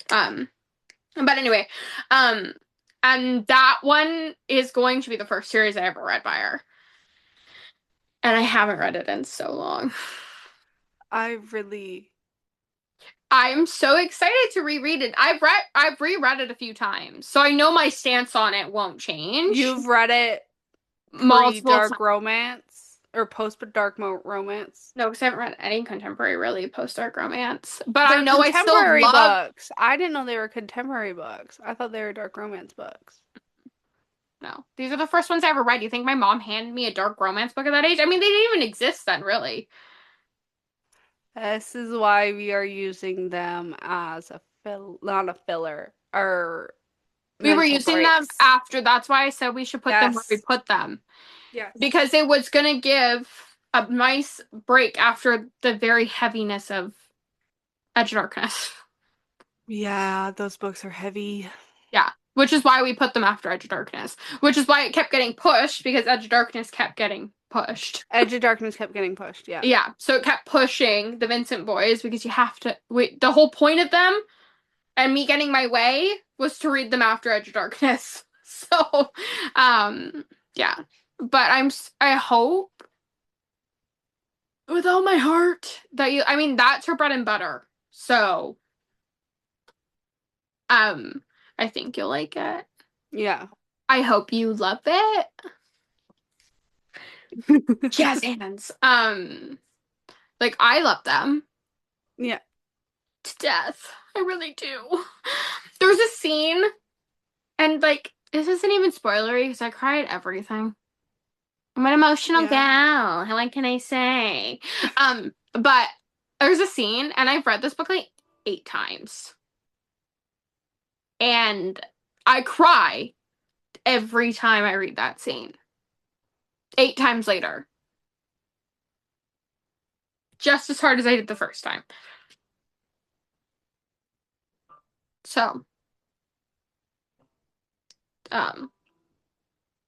but anyway, and that one is going to be the first series I ever read by her. And I haven't read it in so long. I'm so excited to reread it. I've reread it a few times, so I know my stance on it won't change. You've read it pre-dark romance or post-dark romance? No, because I haven't read any contemporary really post-dark romance. But They're I know I still contemporary love books. I didn't know they were contemporary books. I thought they were dark romance books. No, these are the first ones I ever read. You think my mom handed me a dark romance book at that age? I mean, they didn't even exist then, really. This is why we are using them as not a filler, or We were using them after. That's why I said we should put them where we put them. Yes. Because it was going to give a nice break after the very heaviness of Edge of Darkness. Yeah, those books are heavy. Yeah, which is why we put them after Edge of Darkness. Which is why it kept getting pushed, because Edge of Darkness kept getting pushed. Edge of Darkness kept getting pushed, yeah. Yeah, so it kept pushing the Vincent boys, because you have to... the whole point of them, and me getting my way, was to read them after Edge of Darkness. So, yeah. But I hope with all my heart that you... I mean, that's her bread and butter. So, I think you'll like it. Yeah. I hope you love it. Jazz hands. Like, I love them. Yeah. To death. I really do. There's a scene, and like, this isn't even spoilery because I cry at everything. I'm an emotional gal. What can I say? But there's a scene, and I've read this book like 8 times. And I cry every time I read that scene. 8 times later. Just as hard as I did the first time. So,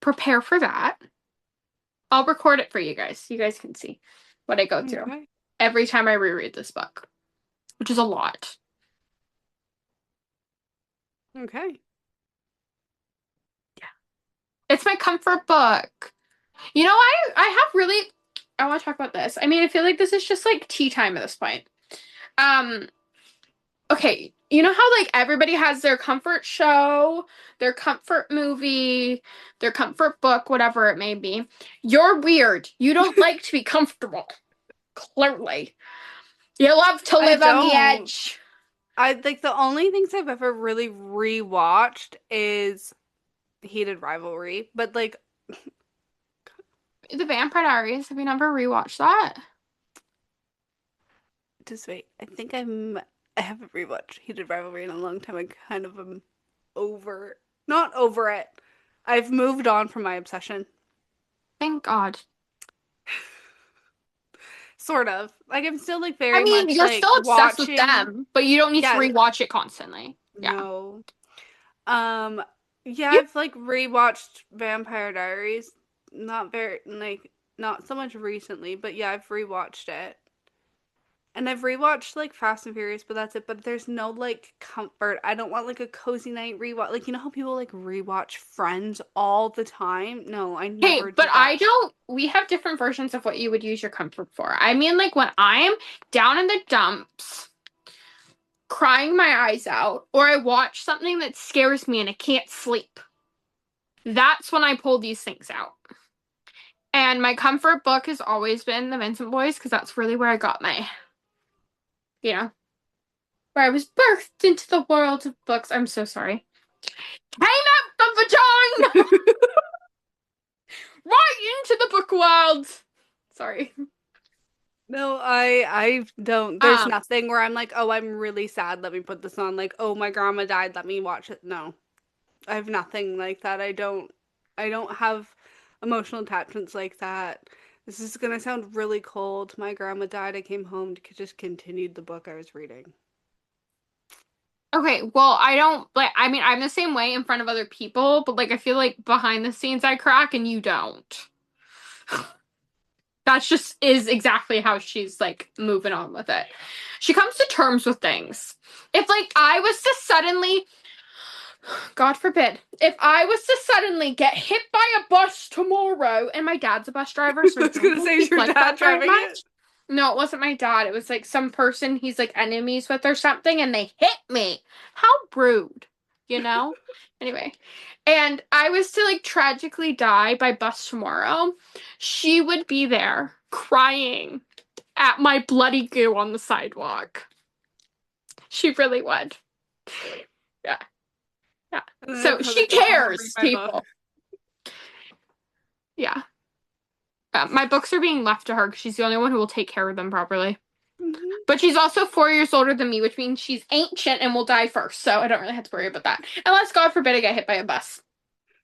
prepare for that. I'll record it for you guys. You guys can see what I go through every time I reread this book, which is a lot. Okay. Yeah. It's my comfort book. You know, I want to talk about this. I mean, I feel like this is just like tea time at this point. Okay, you know how like everybody has their comfort show, their comfort movie, their comfort book, whatever it may be. You're weird. You don't like to be comfortable. Clearly. You love to live on the edge. I think the only things I've ever really rewatched is Heated Rivalry, but like The Vampire Diaries, have you never rewatched that? Just wait. I think I haven't rewatched Heated Rivalry in a long time. I kind of am not over it. I've moved on from my obsession. Thank God. Sort of. Like I'm still like I very mean, much you're like still obsessed with watching. them, but you don't need to Yeah, rewatch it constantly. Yeah. no. Um, yeah, You I've like rewatched Vampire Diaries. Not very like not so much recently, but yeah, I've rewatched it. And I've rewatched like Fast and Furious, but that's it. But there's no like comfort. I don't want like a cozy night rewatch. Like you know how people like rewatch Friends all the time? No, I Okay, never but do I that. don't. We have different versions of what you would use your comfort for. I mean, like when I'm down in the dumps, crying my eyes out, or I watch something that scares me and I can't sleep. That's when I pull these things out. And my comfort book has always been the Vincent Boys because that's really where I got my, you know, where I was birthed into the world of books. I'm so sorry. Came out the vagina! Right into the book world! Sorry. No, I don't. There's Um, nothing where I'm like, oh, I'm really sad. Let me put this on. Like, oh, my grandma died. Let me watch it. No, I have nothing like that. I don't have emotional attachments like that. This is gonna sound really cold. My grandma died. I came home to just continued the book I was reading. okay, well, I don't like I mean, I'm the same way in front of other people, but like I feel like behind the scenes I crack and you don't. That's just is exactly how she's like moving on with it. She comes to terms with things. If like I was to suddenly, God forbid, if I was to suddenly get hit by a bus tomorrow, and my dad's a bus driver, so I I was gonna don't say, is think your like dad that very driving it? much. No, it wasn't my dad. It was like some person he's like enemies with or something, and they hit me. How rude, you know? Anyway, and I was to like tragically die by bus tomorrow, she would be there crying at my bloody goo on the sidewalk. She really would. Yeah, yeah. And then I'd So probably she go home and read cares, my book. people. Yeah. My books are being left to her because she's the only one who will take care of them properly. Hmm. But she's also 4 years older than me, which means she's ancient and will die first. So I don't really have to worry about that. Unless, God forbid, I get hit by a bus.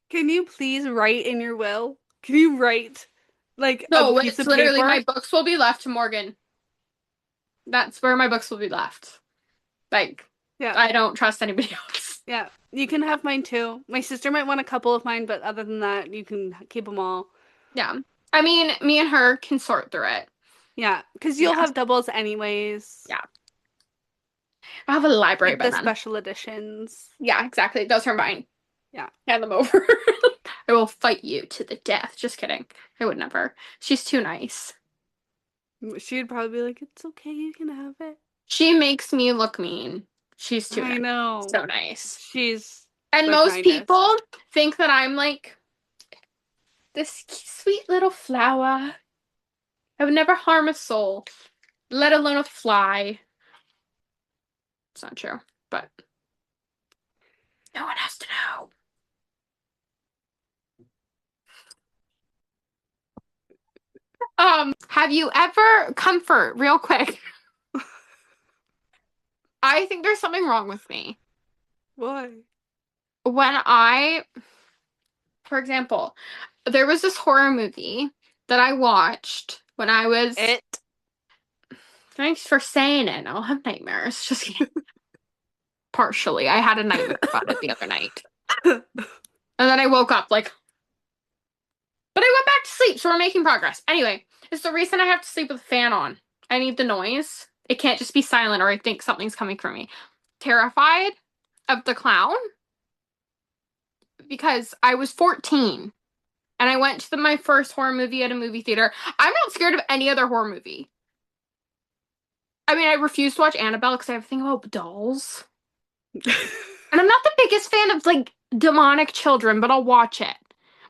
Can you please write in your will? Can you write like a No, piece it's of literally paper? my books will be left to Morgan. That's where my books will be left. Like, Yeah. I don't trust anybody else. Yeah. You can have mine too. My sister might want a couple of mine, but other than that, you can keep them all. Yeah. I mean, me and her can sort through it. Yeah, because you'll Yeah. have doubles anyways. Yeah. I have a library Like by the then. special editions. Yeah, exactly. Those are mine. Yeah. Hand them over. I will fight you to the death. Just kidding. I would never. She's too nice. She'd probably be like, it's okay, you can have it. She makes me look mean. She's too I nice. know. So nice. She's And the most kindest. people think that I'm like this sweet little flower. I would never harm a soul, let alone a fly. It's not true, but no one has to know. Have you ever comfort real quick? I think there's something wrong with me. Why? When I, for example, there was this horror movie that I watched when I was. It. Thanks for saying it. I'll have nightmares. Just kidding. Partially. I had a nightmare about it the other night. And then I woke up like, but I went back to sleep, so we're making progress. Anyway, it's the reason I have to sleep with the fan on. I need the noise. It can't just be silent or I think something's coming for me. Terrified of the clown because I was 14 and I went to my first horror movie at a movie theater. I'm not scared of any other horror movie. I mean, I refuse to watch Annabelle because I have a thing about dolls. And I'm not the biggest fan of like demonic children, but I'll watch it.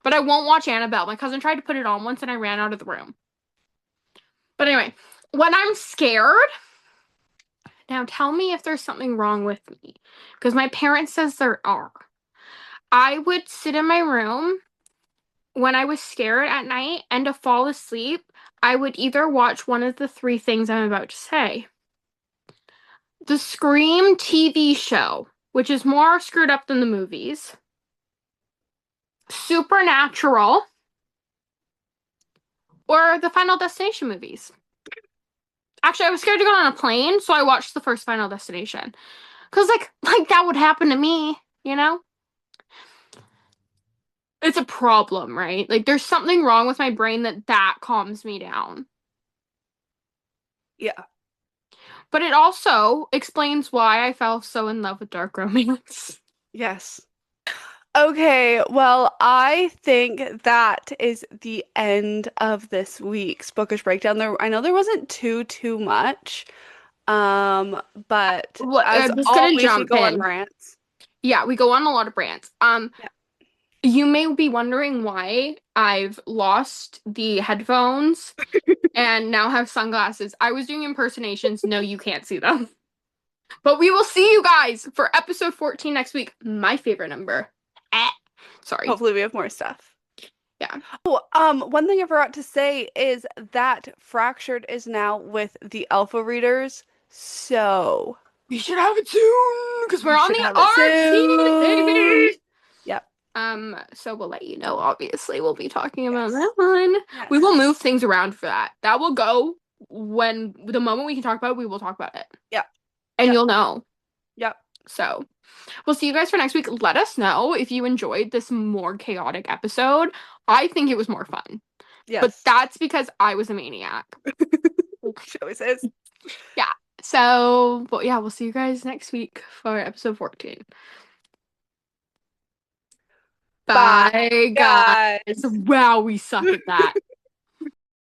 But I won't watch Annabelle. My cousin tried to put it on once and I ran out of the room. But anyway, when I'm scared, now tell me if there's something wrong with me. Because my parents says there are. I would sit in my room when I was scared at night and to fall asleep, I would either watch one of the three things I'm about to say. The Scream TV show which is more screwed up than the movies. Supernatural. Or the Final Destination movies. Actually, I was scared to go on a plane, so I watched the first Final Destination. Because, like that would happen to me, you know? It's a problem, right? Like, there's something wrong with my brain that calms me down. Yeah. But it also explains why I fell so in love with dark romance. Yes. Okay, well, I think that is the end of this week's bookish breakdown. I know there wasn't too much. But as I'm just gonna always, we jump go on in. rants. Yeah, we go on a lot of rants. Yeah. You may be wondering why I've lost the headphones and now have sunglasses. I was doing impersonations. No, you can't see them. But we will see you guys for episode 14 next week. My favorite number. Sorry. Hopefully we have more stuff. Yeah. Oh, one thing I forgot to say is that Fractured is now with the alpha readers, so We should have it soon because we're we on should the have it art scene, soon. baby. Yep. So we'll let you know. Obviously, we'll be talking about Yes. that one. Yes. We will move things around for that. That will go when the moment we can talk about it, we will talk about it. Yep. And Yep. you'll know. Yep. So we'll see you guys for next week. Let us know if you enjoyed this more chaotic episode. I think it was more fun. Yes. But that's because I was a maniac. She always is. Yeah. So, but yeah, we'll see you guys next week for episode 14. Bye, Bye, guys. guys. Wow, we suck at that.